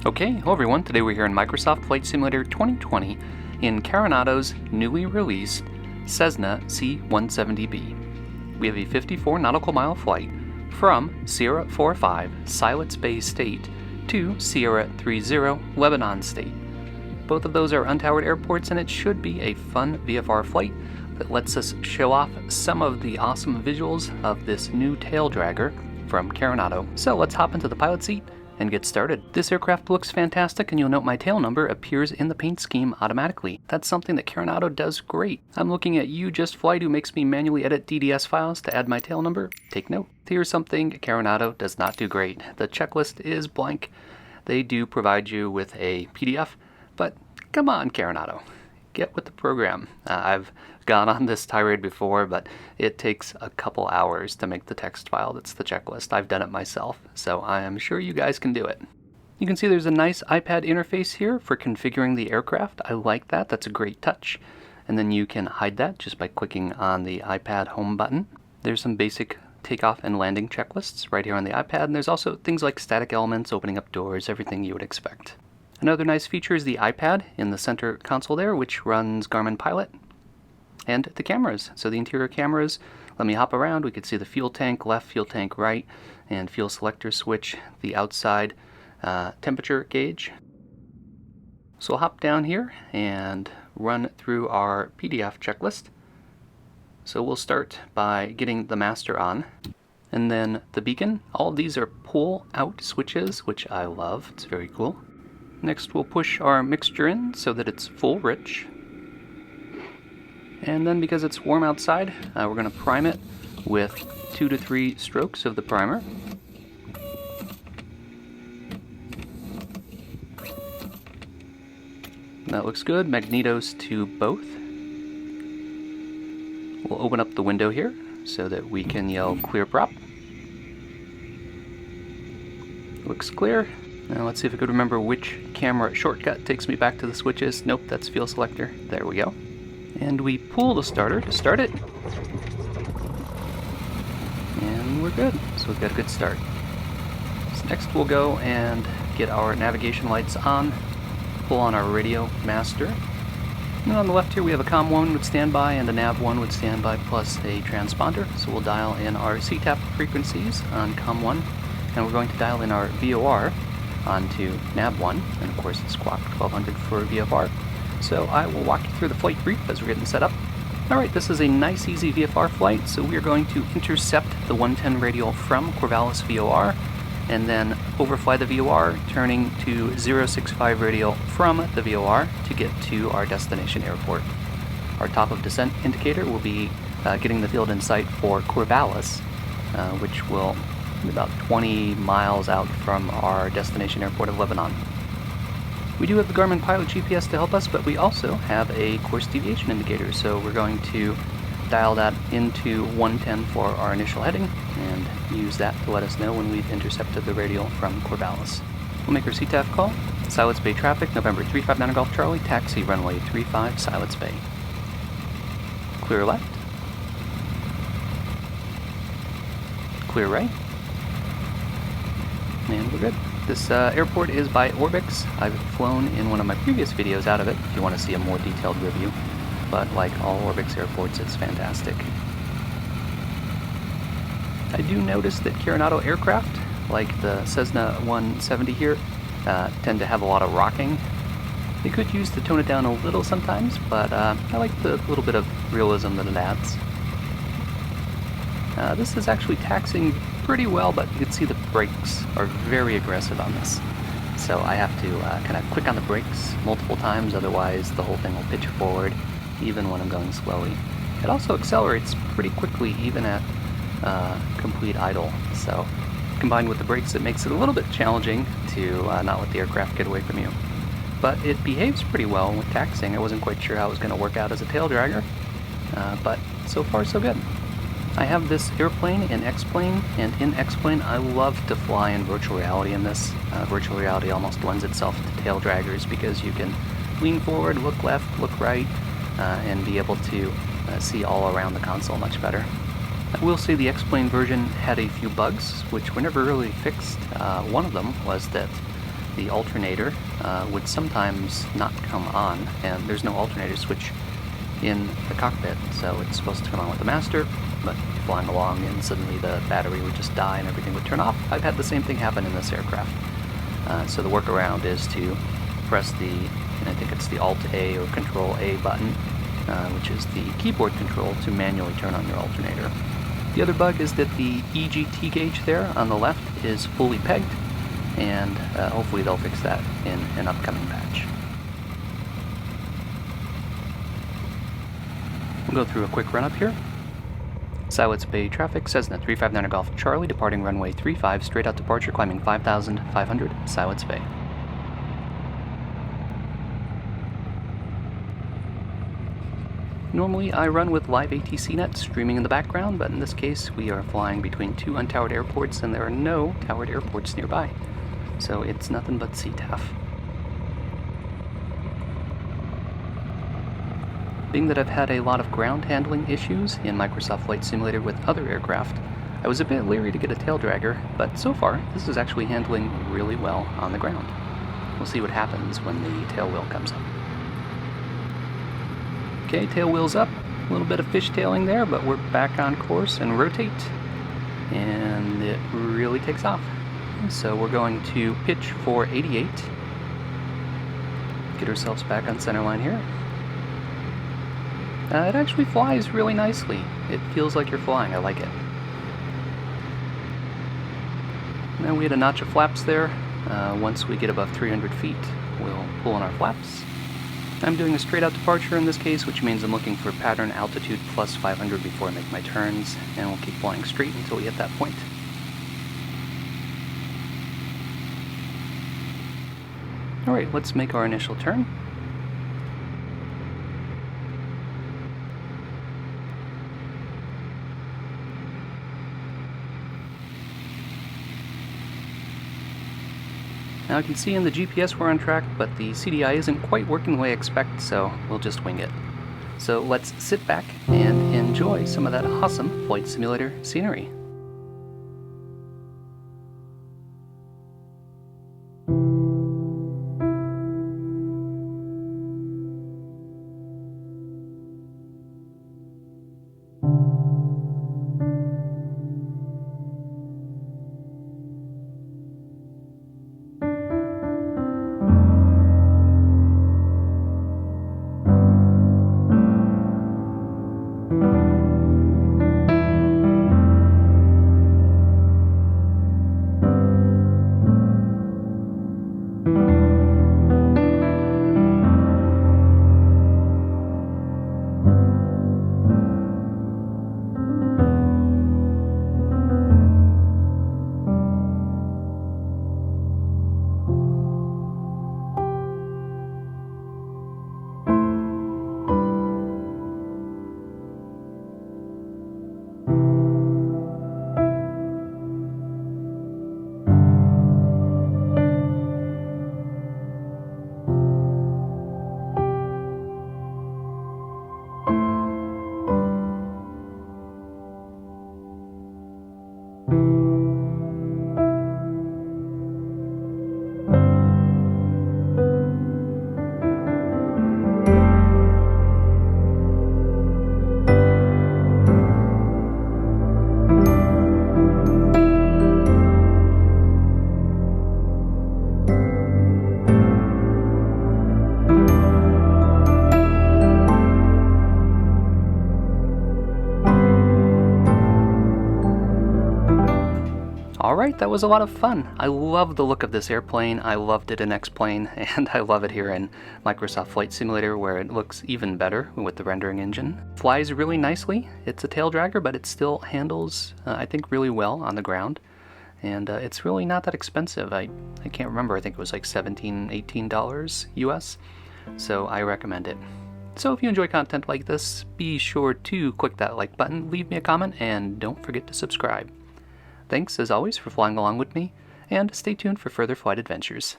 Okay, hello everyone. Today we're here in Microsoft Flight Simulator 2020 in Carenado's newly released Cessna C-170B. We have a 54 nautical mile flight from Sierra 45 Siletz Bay State to Sierra 30 Lebanon State. Both of those are untowered airports, and it should be a fun VFR flight that lets us show off some of the awesome visuals of this new tail dragger from Carenado. So let's hop into the pilot seat and get started. This aircraft looks fantastic, and you'll note my tail number appears in the paint scheme automatically. That's something that Carenado does great. I'm looking at you, Just Flight, who makes me manually edit DDS files to add my tail number. Take note. Here's something Carenado does not do great. The checklist is blank. They do provide you with a PDF, but come on, Carenado. Get with the program. I've gone on this tirade before, but it takes a couple hours to make the text file that's the checklist. I've done it myself, so I am sure you guys can do it. You can see there's a nice iPad interface here for configuring the aircraft. I like that. That's a great touch. And then you can hide that just by clicking on the iPad home button. There's some basic takeoff and landing checklists right here on the iPad, and there's also things like static elements, opening up doors, everything you would expect. Another nice feature is the iPad in the center console there, which runs Garmin Pilot, and the cameras. So the interior cameras let me hop around. We could see the fuel tank left, fuel tank right, and fuel selector switch, the outside temperature gauge. So we'll hop down here and run through our PDF checklist. So we'll start by getting the master on, and then the beacon. All of these are pull out switches, which I love. It's very cool. Next we'll push our mixture in so that it's full rich. And then because it's warm outside, we're going to prime it with 2 to 3 strokes of the primer. That looks good. Magnetos to both. We'll open up the window here so that we can yell clear prop. Looks clear. Now let's see if I could remember which camera shortcut takes me back to the switches. Nope, that's fuel selector. There we go. And we pull the starter to start it. And we're good. So we've got a good start. So next we'll go and get our navigation lights on. Pull on our radio master. And on the left here we have a COM 1 with standby and a NAV 1 with standby plus a transponder. So we'll dial in our CTAP frequencies on COM 1. And we're going to dial in our VOR onto nav 1, and of course it's Squawk 1200 for VFR. So I will walk you through the flight brief as we're getting set up. Alright, this is a nice easy VFR flight, so we are going to intercept the 110 radial from Corvallis VOR, and then overfly the VOR, turning to 065 radial from the VOR to get to our destination airport. Our top of descent indicator will be getting the field in sight for Corvallis, which will about 20 miles out from our destination airport of Lebanon. We do have the Garmin Pilot GPS to help us, but we also have a course deviation indicator, so we're going to dial that into 110 for our initial heading and use that to let us know when we've intercepted the radial from Corvallis. We'll make our CTAF call. Siletz Bay traffic, November 359 Golf Charlie, taxi runway 35 Siletz Bay. Clear left. Clear right. And we're good. This airport is by Orbx. I've flown in one of my previous videos out of it if you want to see a more detailed review. But like all Orbx airports, it's fantastic. I do notice that Carenado aircraft, like the Cessna 170 here, tend to have a lot of rocking. They could use to tone it down a little sometimes, but I like the little bit of realism that it adds. This is actually taxiing pretty well, but you can see the brakes are very aggressive on this. So I have to kind of click on the brakes multiple times, otherwise the whole thing will pitch forward, even when I'm going slowly. It also accelerates pretty quickly, even at complete idle. So combined with the brakes, it makes it a little bit challenging to not let the aircraft get away from you. But it behaves pretty well with taxiing. I wasn't quite sure how it was going to work out as a tail dragger, but so far so good. I have this airplane in X-Plane, and in X-Plane I love to fly in virtual reality in this. Virtual reality almost lends itself to tail draggers because you can lean forward, look left, look right, and be able to see all around the console much better. I will say the X-Plane version had a few bugs, which were never really fixed. One of them was that the alternator would sometimes not come on, and there's no alternator switch in the cockpit, so it's supposed to come on with the master, but flying along and suddenly the battery would just die and everything would turn off. I've had the same thing happen in this aircraft. So the workaround is to press the, I think it's the Alt-A or Control-A button, which is the keyboard control to manually turn on your alternator. The other bug is that the EGT gauge there on the left is fully pegged, and hopefully they'll fix that in an upcoming patch. We'll go through a quick run up here. Siletz Bay traffic, Cessna 359 Golf Charlie, departing runway 35, straight out departure, climbing 5,500, Siletz Bay. Normally I run with live ATC net streaming in the background, but in this case we are flying between two untowered airports and there are no towered airports nearby. So it's nothing but CTAF. Being that I've had a lot of ground handling issues in Microsoft Flight Simulator with other aircraft, I was a bit leery to get a tail dragger, but so far this is actually handling really well on the ground. We'll see what happens when the tail wheel comes up. Okay, tail wheel's up, a little bit of fishtailing there, but we're back on course and rotate, and it really takes off. So we're going to pitch for 88, get ourselves back on center line here. It actually flies really nicely. It feels like you're flying. I like it. Now we had a notch of flaps there. Once we get above 300 feet, we'll pull on our flaps. I'm doing a straight out departure in this case, which means I'm looking for pattern altitude plus 500 before I make my turns, and we'll keep flying straight until we hit that point. Alright, let's make our initial turn. Now I can see in the GPS we're on track, but the CDI isn't quite working the way I expect, so we'll just wing it. So let's sit back and enjoy some of that awesome Flight Simulator scenery. Alright, that was a lot of fun. I love the look of this airplane, I loved it in X-Plane, and I love it here in Microsoft Flight Simulator where it looks even better with the rendering engine. Flies really nicely. It's a tail dragger, but it still handles, I think, really well on the ground. And it's really not that expensive. I can't remember, I think it was like $17, $18 US. So I recommend it. So if you enjoy content like this, be sure to click that like button, leave me a comment, and don't forget to subscribe. Thanks, as always, for flying along with me, and stay tuned for further flight adventures.